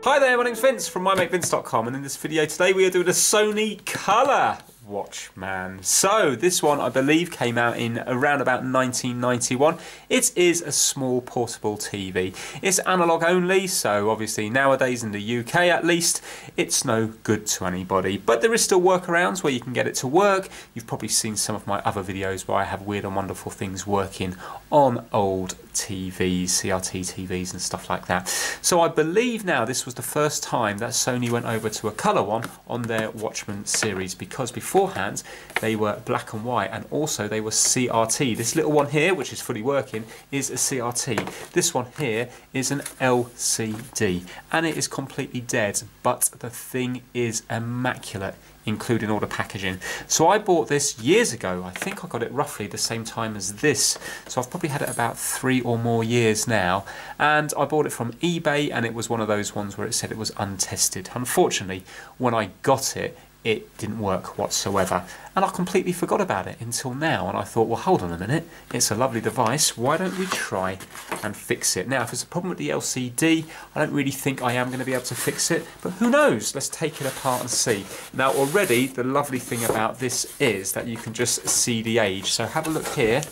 Hi there, my name's Vince from mymatevince.com, and in this video today we are doing a Sony Colour Watchman. So this one I believe came out in around about 1991. It is a small portable TV. It's analog only, so obviously nowadays in the UK at least it's no good to anybody, but there is still workarounds where you can get it to work. You've probably seen some of my other videos where I have weird and wonderful things working on old TVs, CRT TVs and stuff like that. So I believe now this was the first time that Sony went over to a colour one on their Watchman series, because beforehand they were black and white, and also they were CRT. This little one here, which is fully working, is a CRT. This one here is an LCD, and it is completely dead, but the thing is immaculate, including all the packaging. So I bought this years ago. I think I got it roughly the same time as this. So I've probably had it about 3 or more years now. And I bought it from eBay, and it was one of those ones where it said it was untested. Unfortunately, when I got it, it didn't work whatsoever. And I completely forgot about it until now. And I thought, well, hold on a minute. It's a lovely device. Why don't we try and fix it? Now, if there's a problem with the LCD, I don't really think I am going to be able to fix it. But who knows? Let's take it apart and see. Now, already, the lovely thing about this is that you can just see the age. So have a look here.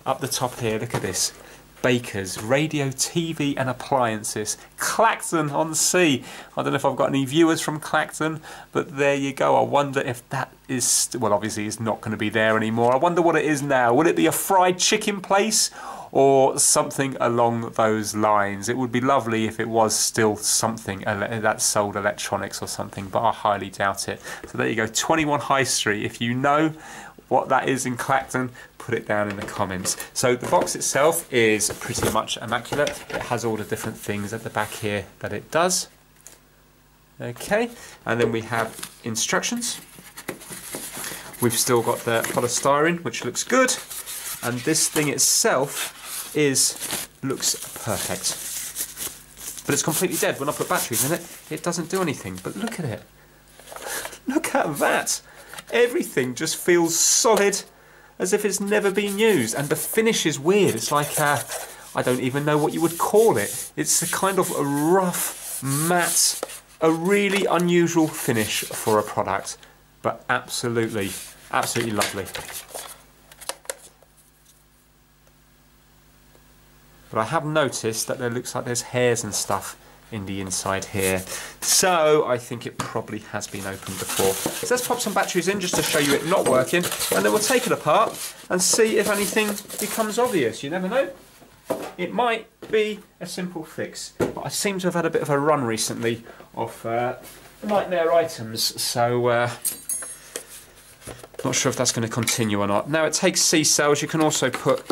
Up the top here, look at this. Bakers, radio, TV and appliances. Clacton on Sea. I don't know if I've got any viewers from Clacton, but there you go. I wonder if that is, well, obviously it's not going to be there anymore. I wonder what it is now. Would it be a fried chicken place or something along those lines? It would be lovely if it was still something that sold electronics or something, but I highly doubt it. So there you go, 21 High Street. If you know what that is in Clacton, put it down in the comments. So the box itself is pretty much immaculate. It has all the different things at the back here that it does. Okay, and then we have instructions. We've still got the polystyrene, which looks good, and this thing itself looks perfect. But it's completely dead. When I put batteries in it, it doesn't do anything. But look at it. Look at that. Everything just feels solid, as if it's never been used, and the finish is weird. It's like I don't even know what you would call it. It's a kind of a rough, matte, a really unusual finish for a product, but absolutely lovely. But I have noticed that there looks like there's hairs and stuff in the inside here, so I think it probably has been opened before. So let's pop some batteries in just to show you it not working, and then we'll take it apart and see if anything becomes obvious. You never know, it might be a simple fix. But I seem to have had a bit of a run recently of nightmare items, so not sure if that's going to continue or not. Now, it takes C cells. You can also put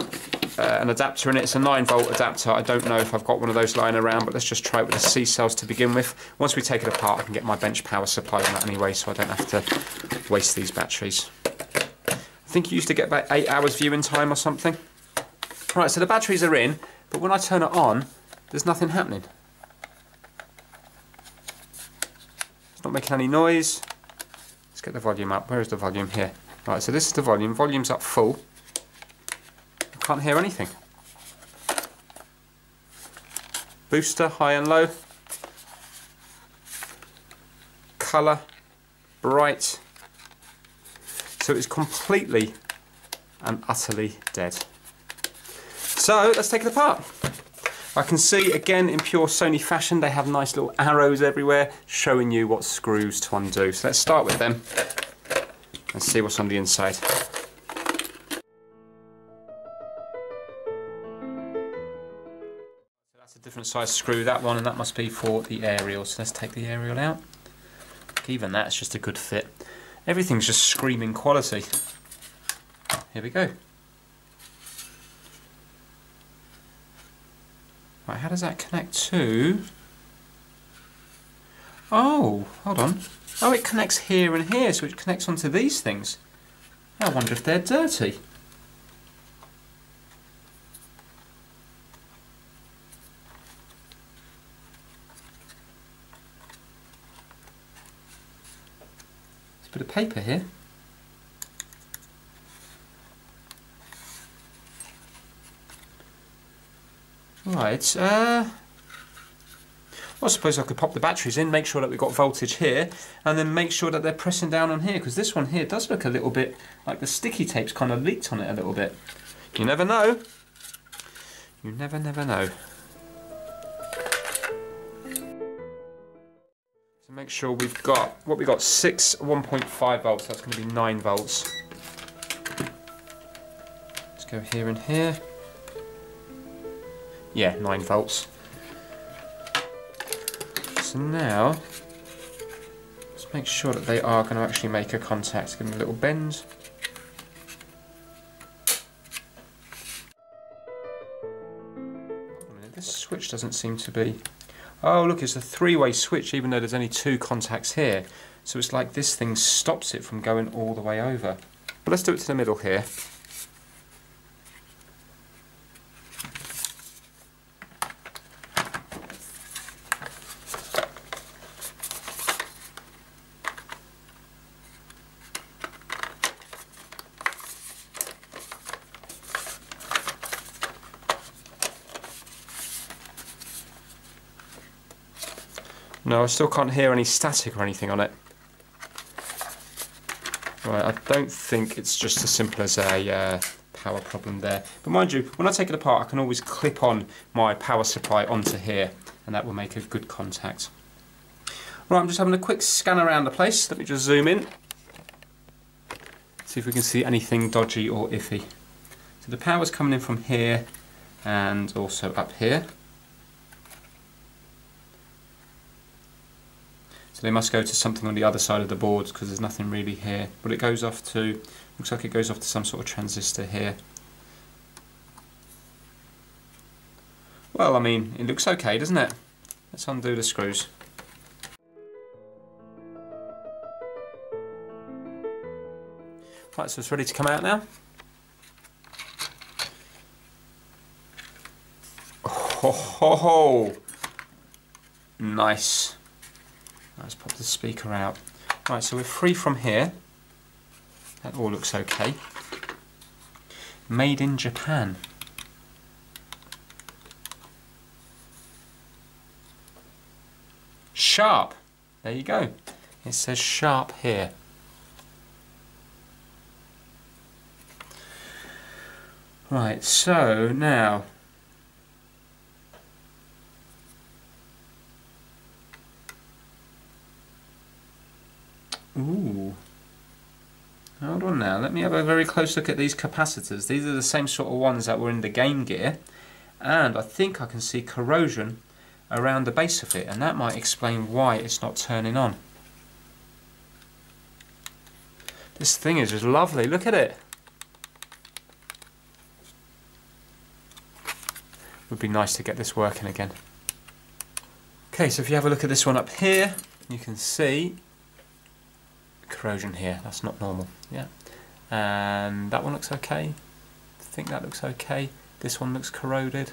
an adapter in it. It's a 9-volt adapter. I don't know if I've got one of those lying around, but let's just try it with the C cells to begin with. Once we take it apart, I can get my bench power supply on that anyway, so I don't have to waste these batteries. I think you used to get about 8 hours viewing time or something. Right, so the batteries are in, but when I turn it on, there's nothing happening. It's not making any noise. Let's get the volume up. Where is the volume? Here. Right, so this is the volume. Volume's up full. Can't hear anything. Booster, high and low. Colour, bright. So it's completely and utterly dead. So let's take it apart. I can see, again, in pure Sony fashion, they have nice little arrows everywhere showing you what screws to undo. So let's start with them and see what's on the inside. That's a different size screw, that one, and that must be for the aerial. So let's take the aerial out. Even that's just a good fit. Everything's just screaming quality. Here we go. Right, how does that connect to? Oh, hold on. Oh, it connects here and here, so it connects onto these things. I wonder if they're dirty. Bit of paper here. Right, I suppose I could pop the batteries in, make sure that we've got voltage here, and then make sure that they're pressing down on here, because this one here does look a little bit like the sticky tape's kind of leaked on it a little bit. You never know. You never know. So make sure we've got, what we got, 6 1.5 volts, that's going to be 9 volts. Let's go here and here. Yeah, 9 volts. So now, let's make sure that they are going to actually make a contact. Give them a little bend. This switch doesn't seem to be... Oh look, it's a 3-way switch even though there's only 2 contacts here. So it's like this thing stops it from going all the way over. But let's do it to the middle here. No, I still can't hear any static or anything on it. Right, I don't think it's just as simple as a power problem there. But mind you, when I take it apart, I can always clip on my power supply onto here, and that will make a good contact. Right, I'm just having a quick scan around the place. Let me just zoom in. See if we can see anything dodgy or iffy. So the power's coming in from here, and also up here. They must go to something on the other side of the board because there's nothing really here. But it goes off to, looks like it goes off to some sort of transistor here. Well, I mean, it looks okay, doesn't it? Let's undo the screws. Right, so it's ready to come out now. Oh, nice. Let's pop the speaker out. Right, so we're free from here. That all looks okay. Made in Japan. Sharp. There you go. It says Sharp here. Right, so now ooh. Hold on now, let me have a very close look at these capacitors. These are the same sort of ones that were in the Game Gear, and I think I can see corrosion around the base of it, and that might explain why it's not turning on. This thing is just lovely, look at it. Would be nice to get this working again. Okay, so if you have a look at this one up here, you can see corrosion here. That's not normal. Yeah, and that one looks okay. I think that looks okay. This one looks corroded.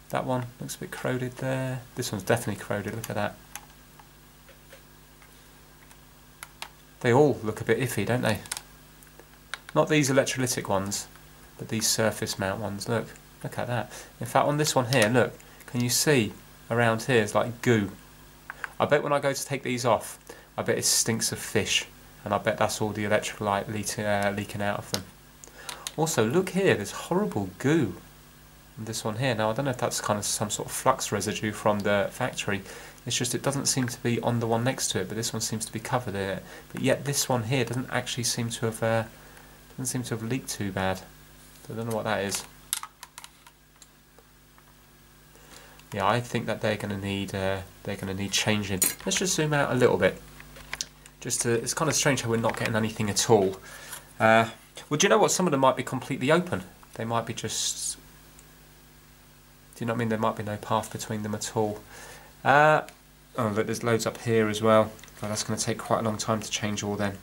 That one looks a bit corroded there. This one's definitely corroded. Look at that. They all look a bit iffy, don't they? Not these electrolytic ones, but these surface mount ones. Look at that. In fact, on this one here, look. Can you see around here? It's like goo. I bet when I go to take these off, I bet it stinks of fish, and I bet that's all the electrolyte leaking out of them. Also, look here, there's horrible goo on this one here. Now, I don't know if that's kind of some sort of flux residue from the factory. It's just it doesn't seem to be on the one next to it, but this one seems to be covered in it. But yet this one here doesn't actually seem to have leaked too bad. So I don't know what that is. Yeah, I think that they're going to need changing. Let's just zoom out a little bit. It's kind of strange how we're not getting anything at all. Well, do you know what? Some of them might be completely open. They might be just... Do you know what I mean? There might be no path between them at all. Oh, look, there's loads up here as well. Well, that's going to take quite a long time to change all them.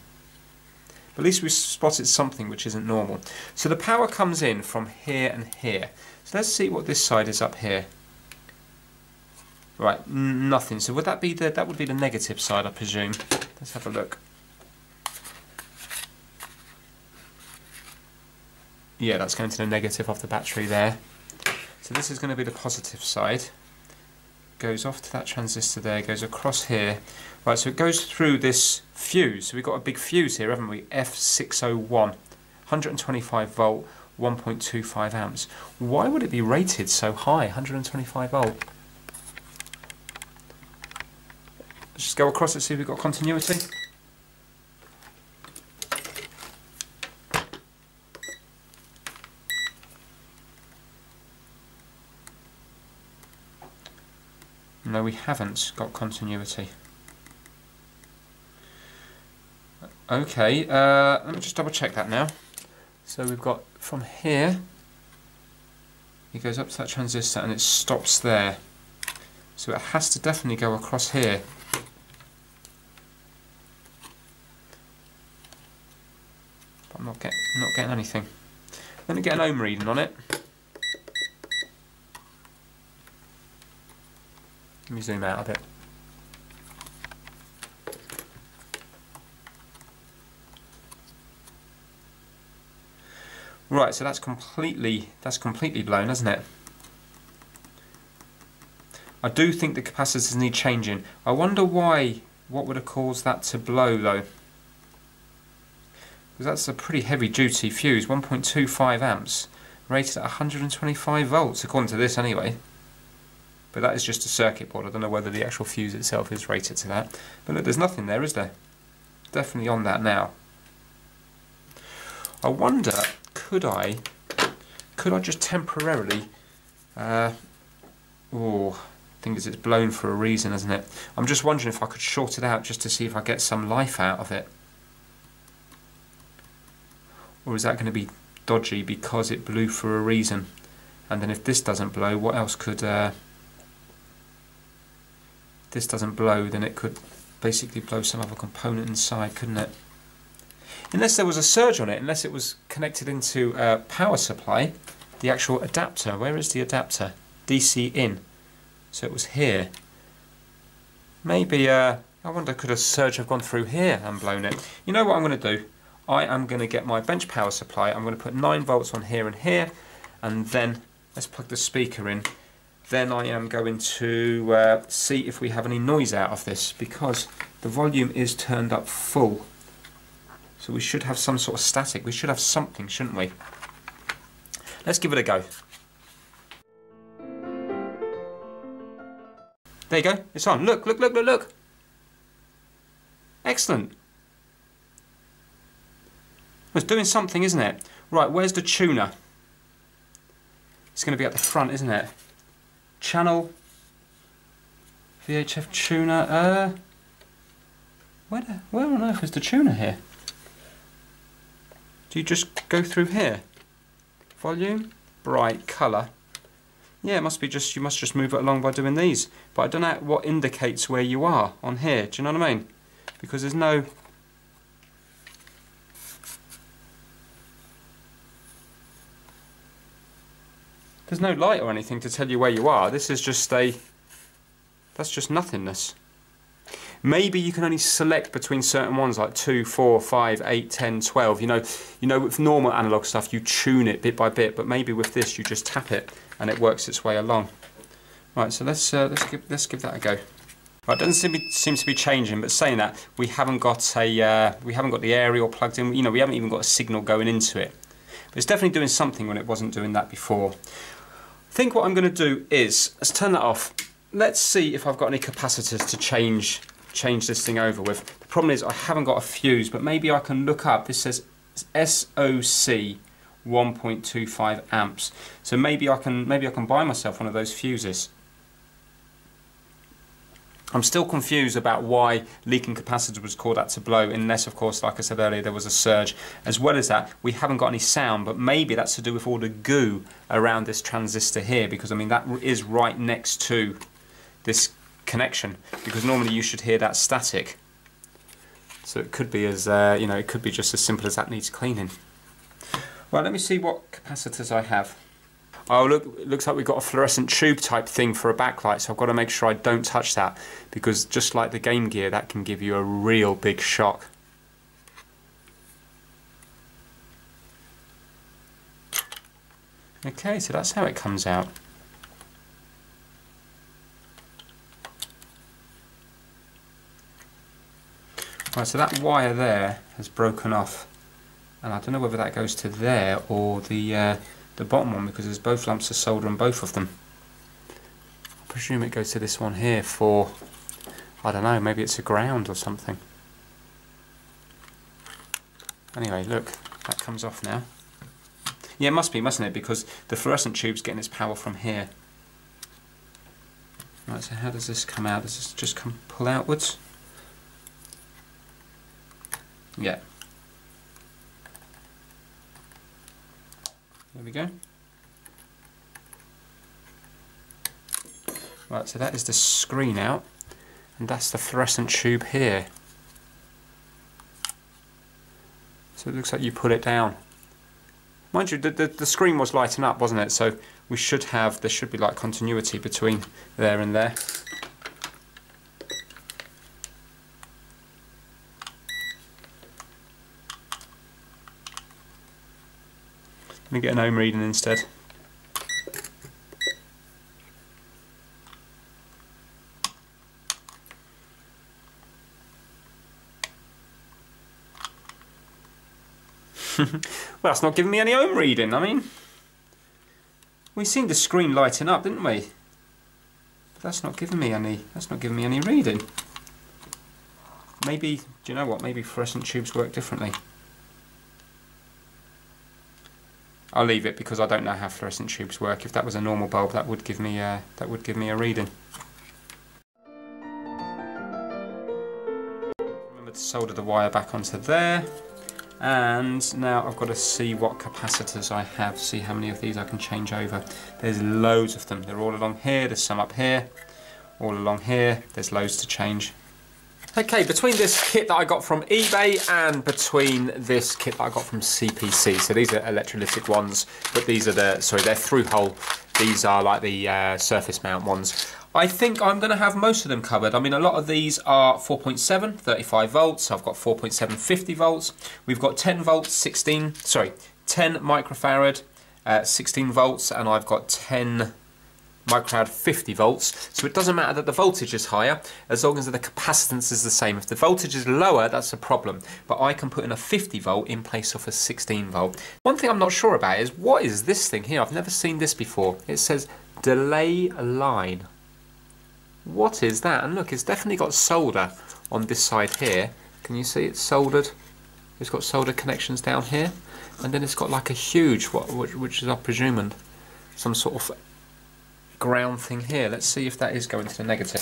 But at least we've spotted something which isn't normal. So the power comes in from here and here. So let's see what this side is up here. Right, nothing. So would that be that would be the negative side, I presume. Let's have a look. Yeah, that's going to the negative of the battery there. So this is going to be the positive side. goes off to that transistor there, goes across here. Right, so it goes through this fuse. So we've got a big fuse here, haven't we? F601, 125 volt, 1.25 amps. Why would it be rated so high, 125 volt? Let's just go across it, see if we've got continuity. No, we haven't got continuity. Okay, let me just double check that now. So we've got from here, it goes up to that transistor and it stops there. So it has to definitely go across here. But I'm not getting anything. Let me get an ohm reading on it. Let me zoom out a bit. Right, so that's completely blown, isn't it? I do think the capacitors need changing. I wonder why, what would have caused that to blow though? Because that's a pretty heavy duty fuse, 1.25 amps, rated at 125 volts, according to this anyway. But that is just a circuit board. I don't know whether the actual fuse itself is rated to that. But look, there's nothing there, is there? Definitely on that now. I wonder, could I just temporarily... thing is, it's blown for a reason, isn't it? I'm just wondering if I could short it out just to see if I get some life out of it. Or is that going to be dodgy because it blew for a reason? And then if this doesn't blow, what else could... this doesn't blow, then it could basically blow some other component inside, couldn't it? Unless there was a surge on it, unless it was connected into a power supply, the actual adapter. Where is the adapter? DC in. So it was here. Maybe, I wonder, could a surge have gone through here and blown it? You know what I'm going to do? I am going to get my bench power supply. I'm going to put 9 volts on here and here, and then let's plug the speaker in. Then I am going to see if we have any noise out of this, because the volume is turned up full. So we should have some sort of static. We should have something, shouldn't we? Let's give it a go. There you go. It's on. Look, look, look, look, look. Excellent. It's doing something, isn't it? Right, where's the tuner? It's going to be at the front, isn't it? Channel VHF tuner. Where on earth is the tuner here? Do you just go through here? Volume, bright, colour. Yeah, it must be just, you must just move it along by doing these. But I don't know what indicates where you are on here. Do you know what I mean? Because there's no... There's no light or anything to tell you where you are. This is just a... That's just nothingness. Maybe you can only select between certain ones like 2, 4, 5, 8, 10, 12. You know, with normal analog stuff you tune it bit by bit, but maybe with this you just tap it and it works its way along. Right, so let's give that a go. Right, it doesn't seem to be changing, but saying that, we haven't got the aerial plugged in. You know, we haven't even got a signal going into it. But it's definitely doing something when it wasn't doing that before. I think what I'm going to do is, let's turn that off. Let's see if I've got any capacitors to change this thing over with. The problem is I haven't got a fuse, but maybe I can look up. This says SOC 1.25 amps. So maybe I can buy myself one of those fuses. I'm still confused about why leaking capacitor was called out to blow, unless of course, like I said earlier, there was a surge. As well as that, we haven't got any sound, but maybe that's to do with all the goo around this transistor here, because I mean that is right next to this connection, because normally you should hear that static. So it could be as you know, it could be just as simple as that needs cleaning. Well, let me see what capacitors I have. Oh look, it looks like we've got a fluorescent tube type thing for a backlight, so I've got to make sure I don't touch that, because just like the Game Gear, that can give you a real big shock. Okay, so that's how it comes out. Right, so that wire there has broken off, and I don't know whether that goes to there or the bottom one, because there's both lumps of solder on both of them. I presume it goes to this one here for, I don't know, maybe it's a ground or something. Anyway, look, that comes off now. Yeah, it must be, mustn't it? Because the fluorescent tube's getting its power from here. Right, so how does this come out? Does this just pull outwards? Yeah. There we go. Right, so that is the screen out, and that's the fluorescent tube here. So it looks like you put it down. Mind you, the screen was lighting up, wasn't it? So we should have, there should be like continuity between there and there. Let me get an ohm reading instead. Well, that's not giving me any ohm reading. I mean, we seen the screen lighting up, didn't we? But that's not giving me any. That's not giving me any reading. Maybe, do you know what? Maybe fluorescent tubes work differently. I'll leave it because I don't know how fluorescent tubes work. If that was a normal bulb, that would give me a reading. Remember to solder the wire back onto there. And now I've got to see what capacitors I have, see how many of these I can change over. There's loads of them. They're all along here, there's some up here, all along here, there's loads to change. Okay, between this kit that I got from eBay and between this kit that I got from CPC, so these are electrolytic ones, but these are they're through hole, these are like the surface mount ones. I think I'm going to have most of them covered. I mean, a lot of these are 4.7, 35 volts. I've got 4.7, 50 volts. We've got 10 volts, 10 microfarad, 16 volts, and I've got 10 microfarad, 50 volts. So it doesn't matter that the voltage is higher, as long as the capacitance is the same. If the voltage is lower, that's a problem. But I can put in a 50 volt in place of a 16 volt. One thing I'm not sure about is, what is this thing here? I've never seen this before. It says delay line. What is that? And look, it's definitely got solder on this side here. Can you see it's soldered? It's got solder connections down here, and then it's got like a huge, which is I'm presuming some sort of ground thing here. Let's see if that is going to the negative.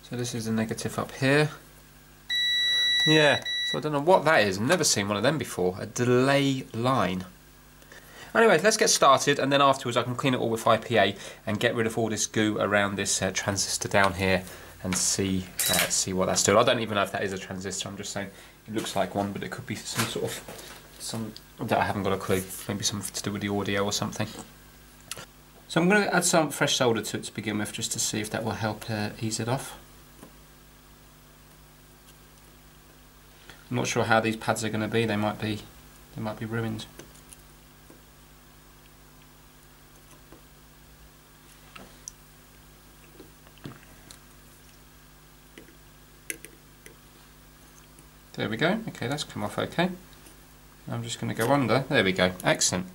So this is the negative up here. Yeah, so I don't know what that is. I've never seen one of them before. A delay line. Anyway, let's get started, and then afterwards I can clean it all with IPA and get rid of all this goo around this transistor down here and see what that's doing. I don't even know if that is a transistor. I'm just saying it looks like one, but it could be some sort of that I haven't got a clue. Maybe something to do with the audio or something. So I'm going to add some fresh solder to it to begin with, just to see if that will help ease it off. I'm not sure how these pads are going to be. They might be ruined. There we go. Okay, that's come off okay. I'm just going to go under. There we go. Excellent.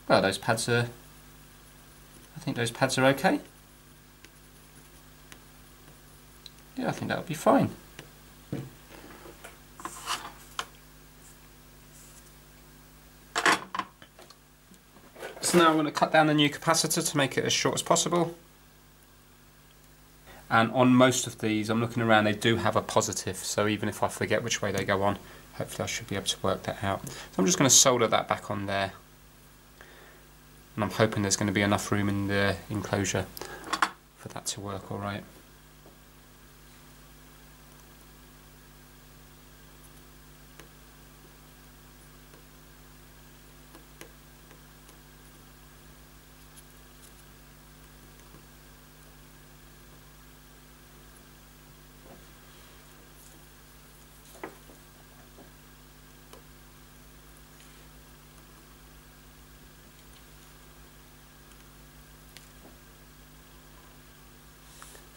Well, those pads are... I think those pads are okay. Yeah, I think that'll be fine. So now I'm going to cut down the new capacitor to make it as short as possible. And on most of these, I'm looking around, they do have a positive, so even if I forget which way they go on, hopefully I should be able to work that out. So I'm just going to solder that back on there. And I'm hoping there's going to be enough room in the enclosure for that to work all right.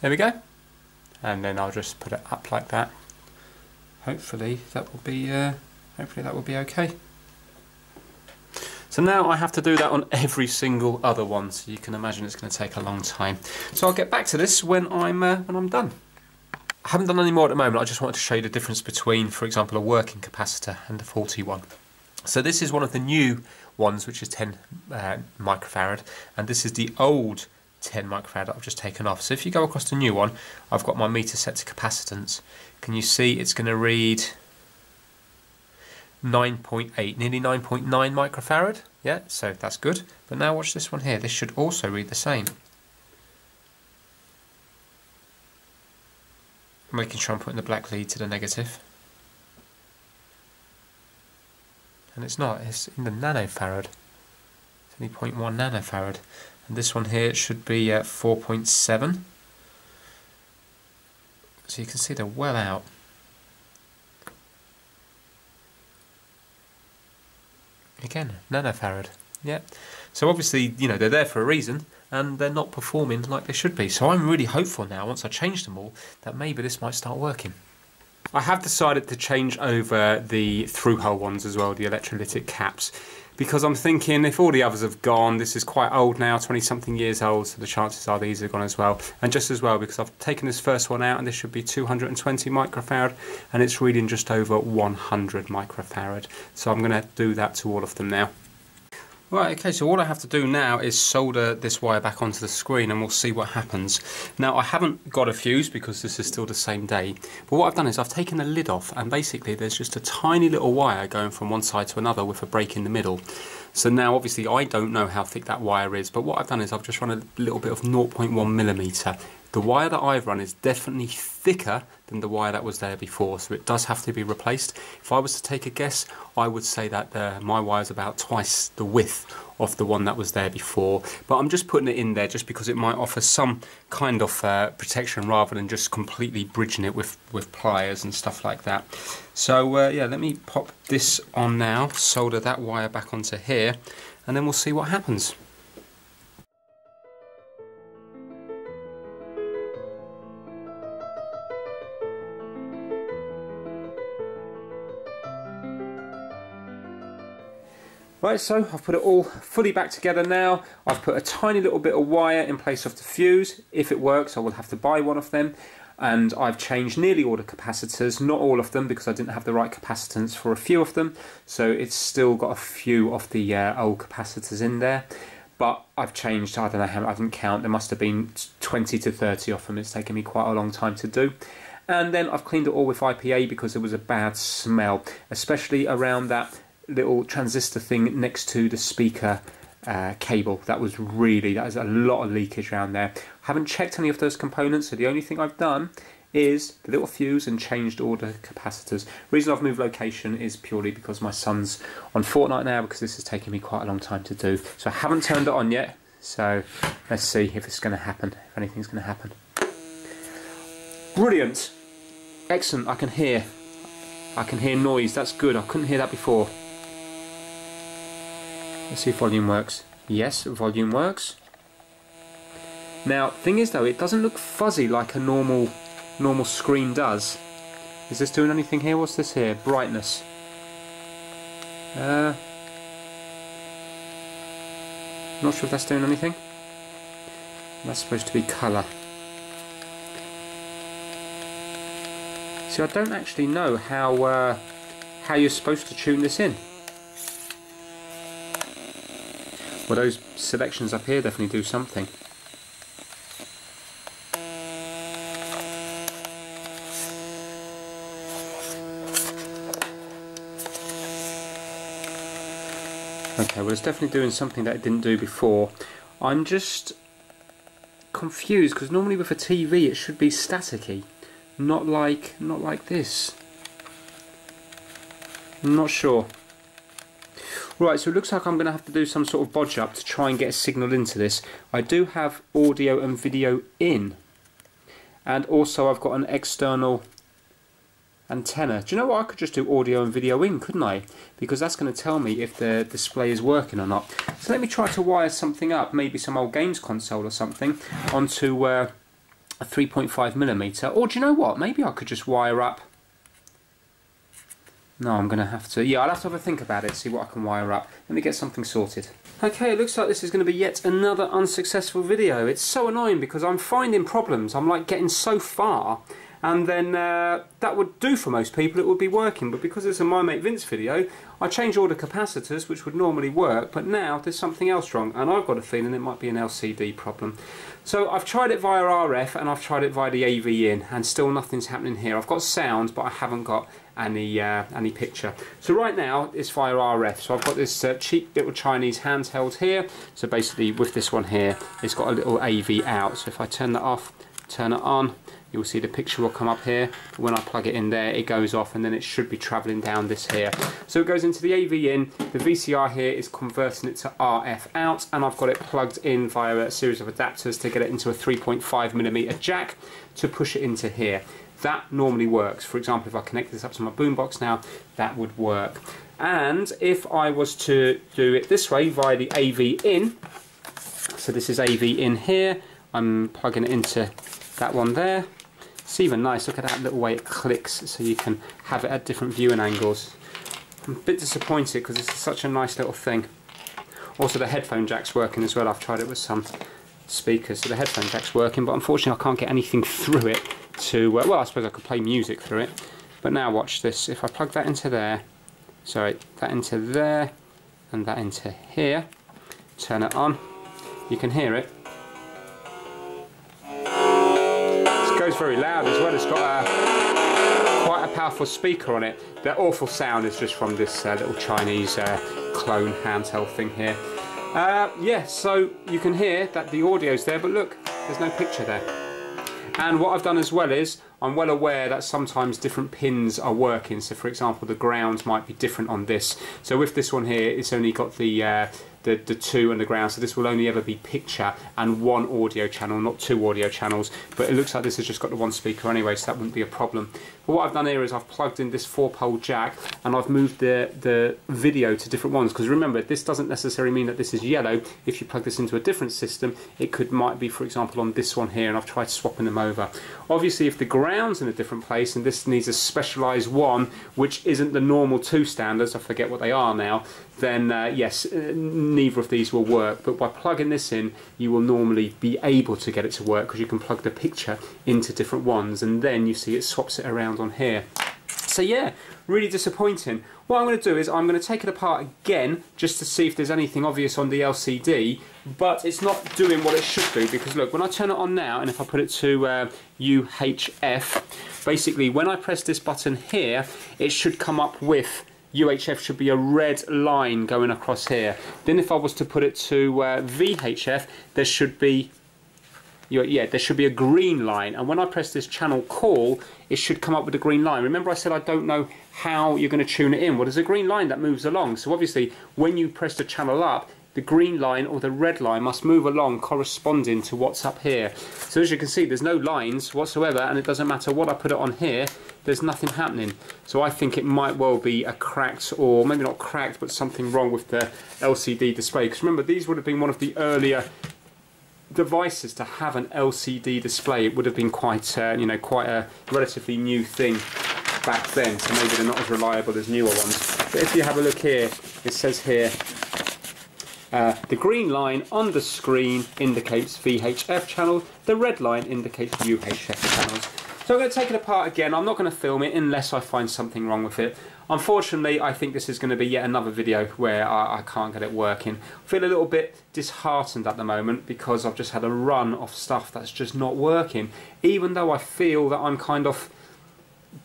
There we go. And then I'll just put it up like that. Hopefully that will be okay. So now I have to do that on every single other one, so you can imagine it's going to take a long time. So I'll get back to this when I'm done. I haven't done any more at the moment. I just wanted to show you the difference between, for example, a working capacitor and a faulty one. So this is one of the new ones, which is 10 microfarad, and this is the old 10 microfarad that I've just taken off. So if you go across the new one, I've got my meter set to capacitance. Can you see it's going to read 9.8, nearly 9.9 microfarad? Yeah, so that's good. But now watch this one here. This should also read the same. I'm making sure I'm putting the black lead to the negative. And it's not, it's in the nanofarad. It's only 0.1 nanofarad. And this one here should be 4.7. So you can see they're well out. Again, nanofarad. Yeah. So obviously, you know, they're there for a reason, and they're not performing like they should be. So I'm really hopeful now, once I change them all, that maybe this might start working. I have decided to change over the through-hole ones as well, the electrolytic caps, because I'm thinking if all the others have gone, this is quite old now, 20-something years old, so the chances are these are gone as well. And just as well, because I've taken this first one out, and this should be 220 microfarad, and it's reading just over 100 microfarad. So I'm going to do that to all of them now. Right, okay, so all I have to do now is solder this wire back onto the screen and we'll see what happens. Now, I haven't got a fuse because this is still the same day, but what I've done is I've taken the lid off, and basically there's just a tiny little wire going from one side to another with a break in the middle. So now obviously I don't know how thick that wire is, but what I've done is I've just run a little bit of 0.1 millimeter. The wire that I've run is definitely thicker than the wire that was there before, so it does have to be replaced. If I was to take a guess, I would say that my wire is about twice the width of the one that was there before, but I'm just putting it in there just because it might offer some kind of protection rather than just completely bridging it with pliers and stuff like that. So yeah, let me pop this on now, solder that wire back onto here, and then we'll see what happens. Right, so I've put it all fully back together now. I've put a tiny little bit of wire in place of the fuse. If it works, I will have to buy one of them. And I've changed nearly all the capacitors, not all of them because I didn't have the right capacitance for a few of them. So it's still got a few of the old capacitors in there. But I've changed, I don't know how, I didn't count, there must have been 20 to 30 of them. It's taken me quite a long time to do. And then I've cleaned it all with IPA because there was a bad smell, especially around that little transistor thing next to the speaker cable. That is a lot of leakage around there. I haven't checked any of those components, so the only thing I've done is the little fuse and changed all the capacitors. The reason I've moved location is purely because my son's on Fortnite now, because this has taken me quite a long time to do. So I haven't turned it on yet, so let's see if it's going to happen, if anything's going to happen. Brilliant! Excellent, I can hear noise, that's good, I couldn't hear that before. Let's see if volume works. Yes, volume works. Now, thing is though, it doesn't look fuzzy like a normal screen does. Is this doing anything here? What's this here? Brightness. Not sure if that's doing anything. That's supposed to be colour. See, I don't actually know how you're supposed to tune this in. Well, those selections up here definitely do something. Okay, well it's definitely doing something that it didn't do before. I'm just confused because normally with a TV it should be staticky, not like this. I'm not sure. Right, so it looks like I'm going to have to do some sort of bodge up to try and get a signal into this. I do have audio and video in, and also I've got an external antenna. Do you know what? I could just do audio and video in, couldn't I? Because that's going to tell me if the display is working or not. So let me try to wire something up, maybe some old games console or something, onto a 3.5mm, or do you know what, maybe I could just wire up. No, I'm going to have to, yeah, I'll have to have a think about it, see what I can wire up. Let me get something sorted. Okay, it looks like this is going to be yet another unsuccessful video. It's so annoying because I'm finding problems. I'm like getting so far, and then that would do for most people, it would be working, but because it's a My Mate Vince video, I changed all the capacitors, which would normally work, but now there's something else wrong, and I've got a feeling it might be an LCD problem. So I've tried it via RF, and I've tried it via the AV in, and still nothing's happening here. I've got sound, but I haven't got any picture. So right now it's via RF. So I've got this cheap little Chinese handheld here. So basically with this one here, it's got a little AV out. So if I turn that off, turn it on, you'll see the picture will come up here. When I plug it in there, it goes off, and then it should be travelling down this here. So it goes into the AV in, the VCR here is converting it to RF out, and I've got it plugged in via a series of adapters to get it into a 3.5mm jack to push it into here. That normally works. For example, if I connect this up to my boombox now, that would work. And if I was to do it this way via the AV in, so this is AV in here, I'm plugging it into that one there. It's even nice, look at that little way it clicks, so you can have it at different viewing angles. I'm a bit disappointed because it's such a nice little thing. Also the headphone jack's working as well. I've tried it with some speakers, so the headphone jack's working, but unfortunately I can't get anything through it to, well, I suppose I could play music through it. But now watch this, if I plug that into there, sorry, that into there, and that into here, turn it on, you can hear it. It goes very loud as well. It's got quite a powerful speaker on it. The awful sound is just from this little Chinese clone handheld thing here. Yeah, so you can hear that the audio's there, but look, there's no picture there. And what I've done as well is, I'm well aware that sometimes different pins are working. So for example, the grounds might be different on this. So with this one here, it's only got the 2 and the ground, so this will only ever be picture and one audio channel, not 2 audio channels, but it looks like this has just got the one speaker anyway, so that wouldn't be a problem. But what I've done here is I've plugged in this 4-pole jack, and I've moved the video to different ones, because remember, this doesn't necessarily mean that this is yellow. If you plug this into a different system, it might be, for example, on this one here, and I've tried swapping them over. Obviously, if the ground's in a different place, and this needs a specialised one, which isn't the normal 2 standards, I forget what they are now, then yes, neither of these will work. But by plugging this in, you will normally be able to get it to work, because you can plug the picture into different ones, and then you see it swaps it around on here. So yeah, really disappointing. What I'm going to do is I'm going to take it apart again just to see if there's anything obvious on the LCD, but it's not doing what it should do, because look, when I turn it on now, and if I put it to UHF, basically when I press this button here, it should come up with UHF should be a red line going across here. Then if I was to put it to VHF, there should be there should be a green line, and when I press this channel call, it should come up with a green line. Remember I said I don't know how you're going to tune it in. Well, there's a green line that moves along, so obviously when you press the channel up, the green line or the red line must move along corresponding to what's up here. So as you can see, there's no lines whatsoever, and it doesn't matter what I put it on here, there's nothing happening. So I think it might well be a cracked, or maybe not cracked, but something wrong with the LCD display. Because remember, these would have been one of the earlier devices to have an LCD display. It would have been quite, quite a relatively new thing back then. So maybe they're not as reliable as newer ones. But if you have a look here, it says here, the green line on the screen indicates VHF channel, the red line indicates UHF channels. So I'm going to take it apart again. I'm not going to film it unless I find something wrong with it. Unfortunately, I think this is going to be yet another video where I can't get it working. I feel a little bit disheartened at the moment because I've just had a run of stuff that's just not working, even though I feel that I'm kind of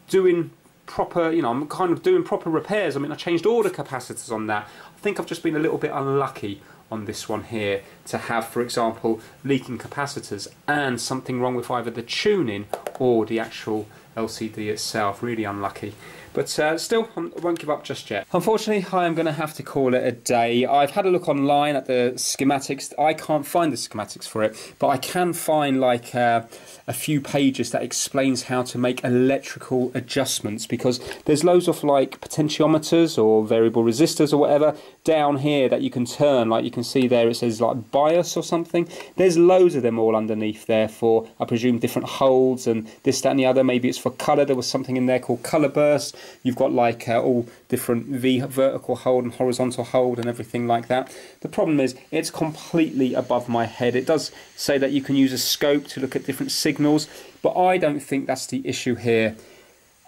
doing proper, I'm kind of doing proper repairs. I mean, I changed all the capacitors on that. I think I've just been a little bit unlucky on this one here to have, for example, leaking capacitors and something wrong with either the tuning or the actual LCD itself. Really unlucky. But still, I won't give up just yet. Unfortunately, I am going to have to call it a day. I've had a look online at the schematics. I can't find the schematics for it, but I can find like a few pages that explains how to make electrical adjustments, because there's loads of like potentiometers or variable resistors or whatever down here that you can turn. Like you can see there, it says like bias or something. There's loads of them all underneath there for, I presume, different holds and this, that and the other. Maybe it's for colour. There was something in there called colour burst. You've got like all different vertical hold and horizontal hold and everything like that. The problem is it's completely above my head. It does say that you can use a scope to look at different signals, but I don't think that's the issue here.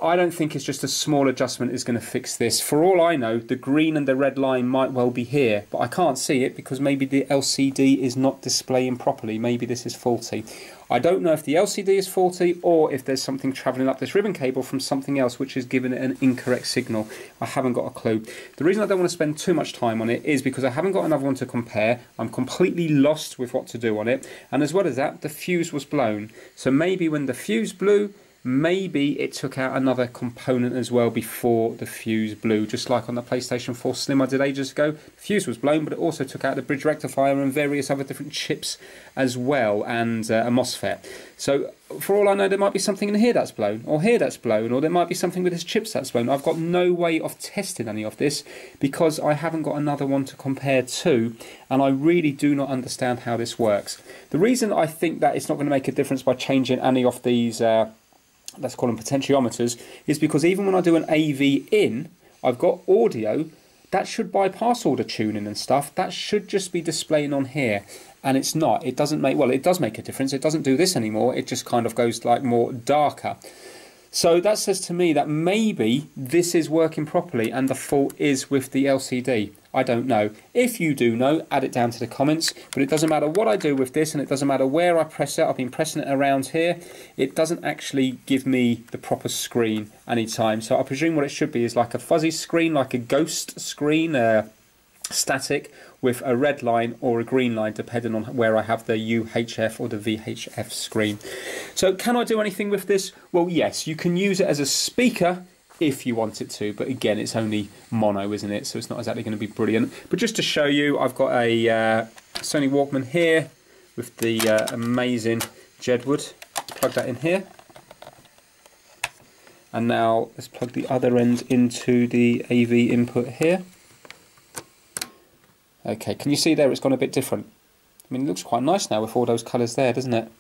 I don't think it's just a small adjustment is going to fix this. For all I know, the green and the red line might well be here, but I can't see it because maybe the LCD is not displaying properly. Maybe this is faulty. I don't know if the LCD is faulty or if there's something travelling up this ribbon cable from something else which is giving it an incorrect signal. I haven't got a clue. The reason I don't want to spend too much time on it is because I haven't got another one to compare. I'm completely lost with what to do on it. And as well as that, the fuse was blown. So maybe when the fuse blew, maybe it took out another component as well before the fuse blew, just like on the PlayStation 4 Slim I did ages ago. The fuse was blown, but it also took out the bridge rectifier and various other different chips as well, and a MOSFET. So for all I know, there might be something in here that's blown, or here that's blown, or there might be something with this chips that's blown. I've got no way of testing any of this because I haven't got another one to compare to, and I really do not understand how this works. The reason I think that it's not going to make a difference by changing any of these let's call them potentiometers, is because even when I do an AV in, I've got audio that should bypass all the tuning and stuff. That should just be displaying on here, and it's not. It doesn't make, well, it does make a difference. It doesn't do this anymore. It just kind of goes like more darker. So that says to me that maybe this is working properly and the fault is with the LCD. I don't know. If you do know, add it down to the comments. But it doesn't matter what I do with this, and it doesn't matter where I press it. I've been pressing it around here. It doesn't actually give me the proper screen anytime. So I presume what it should be is like a fuzzy screen, like a ghost screen, static, with a red line or a green line depending on where I have the UHF or the VHF screen. So can I do anything with this? Well, yes, you can use it as a speaker if you want it to, but again, it's only mono, isn't it? So it's not exactly going to be brilliant. But just to show you, I've got a Sony Walkman here with the amazing Jedwood. Let's plug that in here. And now let's plug the other end into the AV input here. Okay, can you see there it's gone a bit different? I mean, it looks quite nice now with all those colours there, doesn't it?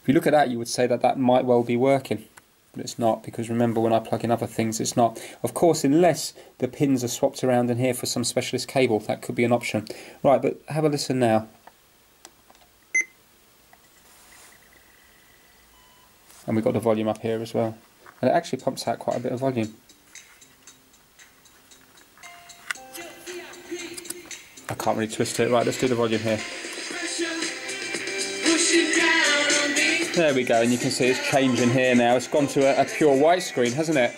If you look at that, you would say that that might well be working, but it's not, because remember, when I plug in other things, it's not. Of course, unless the pins are swapped around in here for some specialist cable, that could be an option. Right, but have a listen now. And we've got the volume up here as well. And it actually pumps out quite a bit of volume. I can't really twist it. Right, let's do the volume here. There we go, and you can see it's changing here now. It's gone to a pure white screen, hasn't it?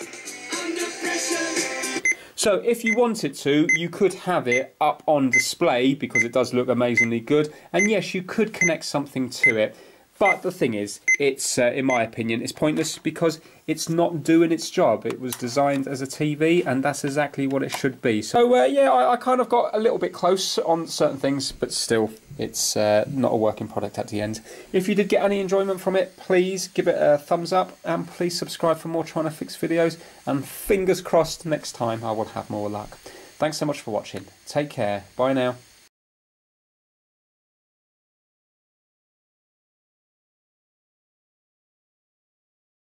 So if you wanted to, you could have it up on display because it does look amazingly good. And yes, you could connect something to it. But the thing is, it's, in my opinion, it's pointless because it's not doing its job. It was designed as a TV, and that's exactly what it should be. So, yeah, I kind of got a little bit close on certain things, but still, it's not a working product at the end. If you did get any enjoyment from it, please give it a thumbs up, and please subscribe for more Trying to Fix videos. And fingers crossed, next time I will have more luck. Thanks so much for watching. Take care. Bye now.